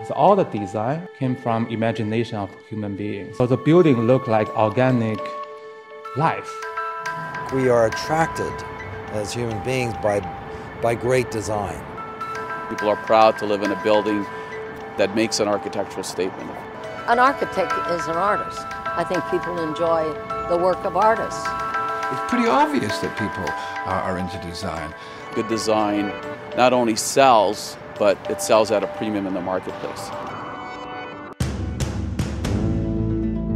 So all the design came from imagination of human beings. So the building looked like organic life. We are attracted as human beings by great design. People are proud to live in a building that makes an architectural statement. An architect is an artist. I think people enjoy the work of artists. It's pretty obvious that people are into design. Good design not only sells, but it sells at a premium in the marketplace.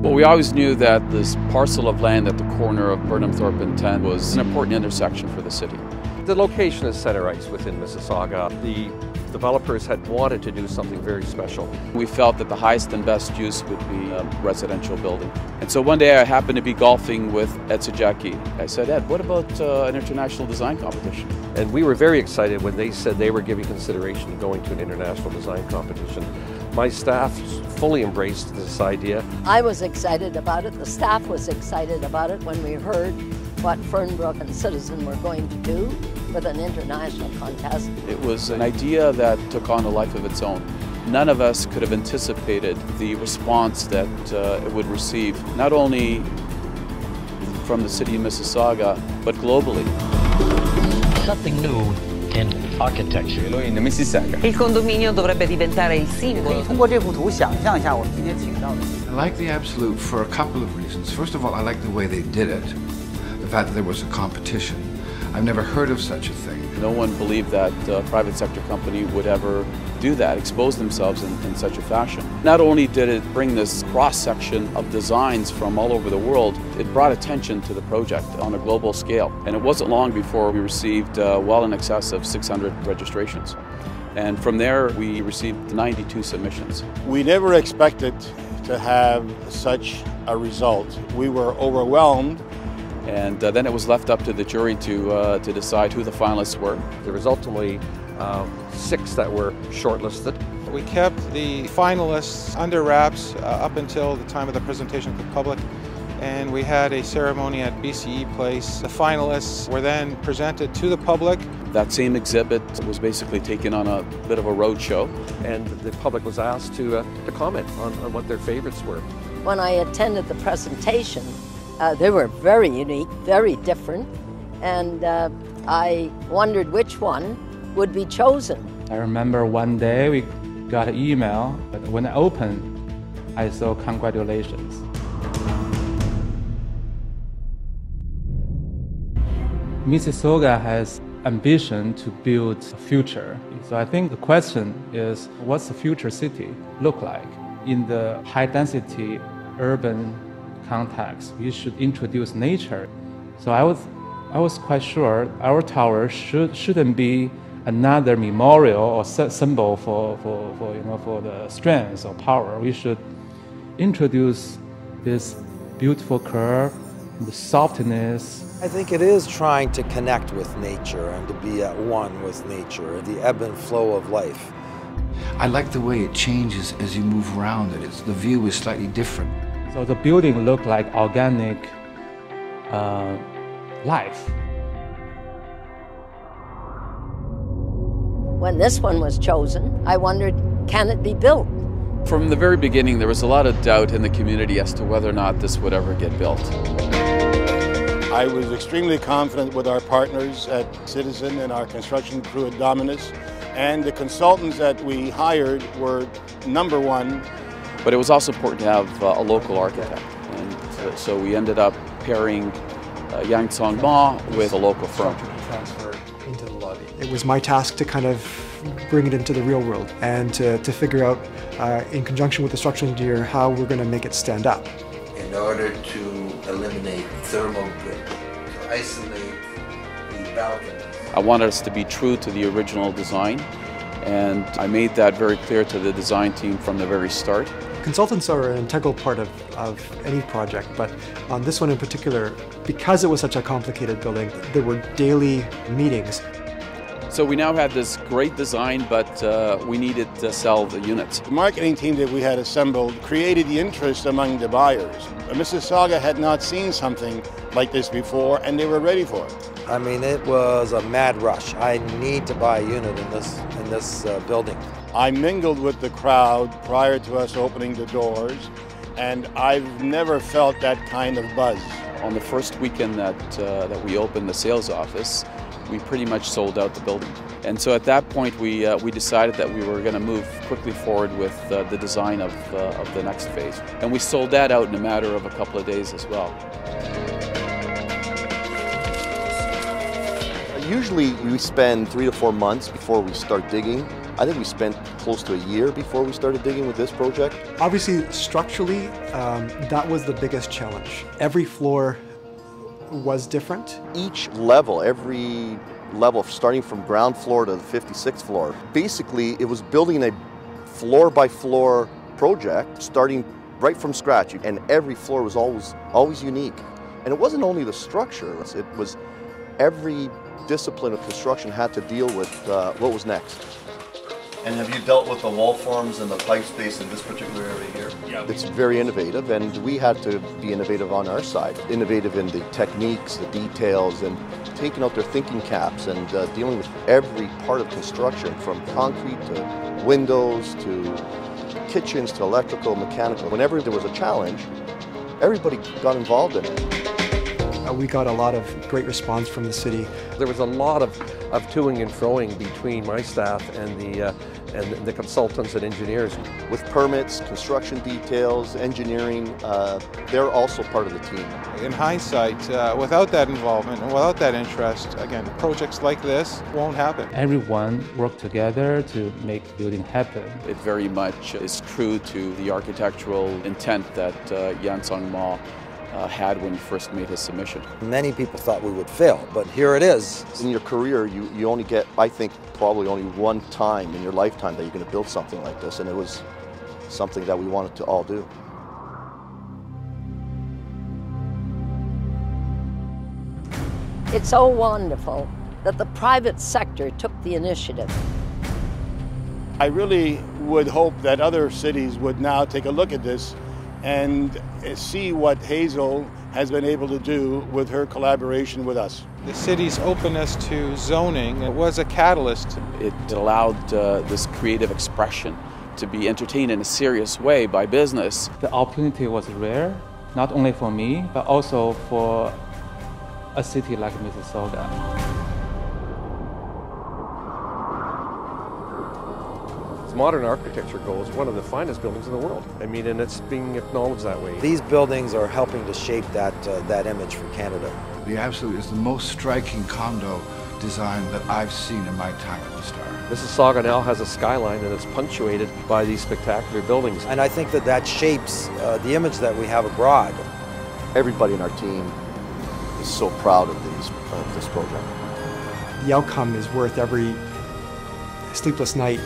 Well, we always knew that this parcel of land at the corner of Burnhamthorpe and 10 was an important intersection for the city. The location is center ice within Mississauga. The developers had wanted to do something very special. We felt that the highest and best use would be a residential building. And so one day I happened to be golfing with Ed Sajaki. I said, Ed, what about an international design competition? And we were very excited when they said they were giving consideration to going to an international design competition. My staff fully embraced this idea. I was excited about it. The staff was excited about it when we heard what Fernbrook and Citizen were going to do with an international contest. It was an idea that took on a life of its own. None of us could have anticipated the response that it would receive, not only from the city of Mississauga, but globally. Something new in architecture. In Mississauga. Il condominio dovrebbe diventare il simbolo. I like the Absolute for a couple of reasons. First of all, I like the way they did it. The fact that there was a competition. I've never heard of such a thing. No one believed that a private sector company would ever do that, expose themselves in such a fashion. Not only did it bring this cross-section of designs from all over the world, it brought attention to the project on a global scale. And it wasn't long before we received well in excess of 600 registrations. And from there, we received 92 submissions. We never expected to have such a result. We were overwhelmed. And then it was left up to the jury to decide who the finalists were. There was ultimately 6 that were shortlisted. We kept the finalists under wraps up until the time of the presentation to the public, and we had a ceremony at BCE Place. The finalists were then presented to the public. That same exhibit was basically taken on a bit of a road show. And the public was asked to comment on what their favorites were. When I attended the presentation, they were very unique, very different, and I wondered which one would be chosen. I remember one day we got an email, but when I opened, I saw congratulations. Mississauga has ambition to build a future. So I think the question is, what's the future city look like? In the high-density urban context, we should introduce nature. So I was quite sure our tower shouldn't be another memorial or symbol for the strength or power. We should introduce this beautiful curve, the softness. I think it is trying to connect with nature and to be at one with nature, the ebb and flow of life. I like the way it changes as you move around it. The view is slightly different. So the building looked like organic life. When this one was chosen, I wondered, can it be built? From the very beginning, there was a lot of doubt in the community as to whether or not this would ever get built. I was extremely confident with our partners at Citizen and our construction crew at Dominus, and the consultants that we hired were number one. But it was also important to have a local architect, and so we ended up pairing Yang Tsong Ma with a local firm. Transfer into the lobby. It was my task to kind of bring it into the real world and to figure out, in conjunction with the structural engineer, how we're going to make it stand up. In order to eliminate thermal drip, to isolate the balcony. I wanted us to be true to the original design, and I made that very clear to the design team from the very start. Consultants are an integral part of any project, but on this one in particular, because it was such a complicated building, there were daily meetings. So we now had this great design, but we needed to sell the units. The marketing team that we had assembled created the interest among the buyers. Mississauga had not seen something like this before, and they were ready for it. I mean, it was a mad rush. I need to buy a unit in this building. I mingled with the crowd prior to us opening the doors, and I've never felt that kind of buzz. On the first weekend that we opened the sales office, we pretty much sold out the building. And so at that point, we decided that we were going to move quickly forward with the design of the next phase. And we sold that out in a matter of a couple of days as well. Usually we spend 3 to 4 months before we start digging. I think we spent close to a year before we started digging with this project. Obviously, structurally, that was the biggest challenge. Every floor was different. Each level, every level, starting from ground floor to the 56th floor, basically it was building a floor-by-floor project, starting right from scratch, and every floor was always unique. And it wasn't only the structure, it was every discipline of construction had to deal with what was next. And have you dealt with the wall forms and the pipe space in this particular area here? Yeah. It's very innovative, and we had to be innovative on our side. Innovative in the techniques, the details, and taking out their thinking caps and dealing with every part of construction, from concrete to windows to kitchens to electrical, mechanical. Whenever there was a challenge, everybody got involved in it. We got a lot of great response from the city. There was a lot of toing and froing between my staff and the consultants and engineers. With permits, construction details, engineering, they're also part of the team. In hindsight, without that involvement and without that interest, again, projects like this won't happen. Everyone worked together to make the building happen. It very much is true to the architectural intent that Yan Song Ma had when he first made his submission. Many people thought we would fail, but here it is. In your career, you only get, I think, probably only one time in your lifetime that you're going to build something like this, and it was something that we wanted to all do. It's so wonderful that the private sector took the initiative. I really would hope that other cities would now take a look at this and see what Hazel has been able to do with her collaboration with us. The city's openness to zoning was a catalyst. It allowed this creative expression to be entertained in a serious way by business. The opportunity was rare, not only for me, but also for a city like Mississauga. As modern architecture goes, one of the finest buildings in the world. I mean, and it's being acknowledged that way. These buildings are helping to shape that image for Canada. The absolute is the most striking condo design that I've seen in my time at the Star. Mississauga now has a skyline, and it's punctuated by these spectacular buildings. And I think that shapes the image that we have abroad. Everybody in our team is so proud of this program. The outcome is worth every sleepless night.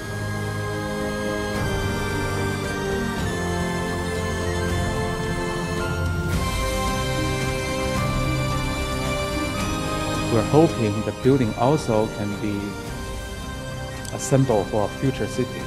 We're hoping the building also can be a symbol for a future city.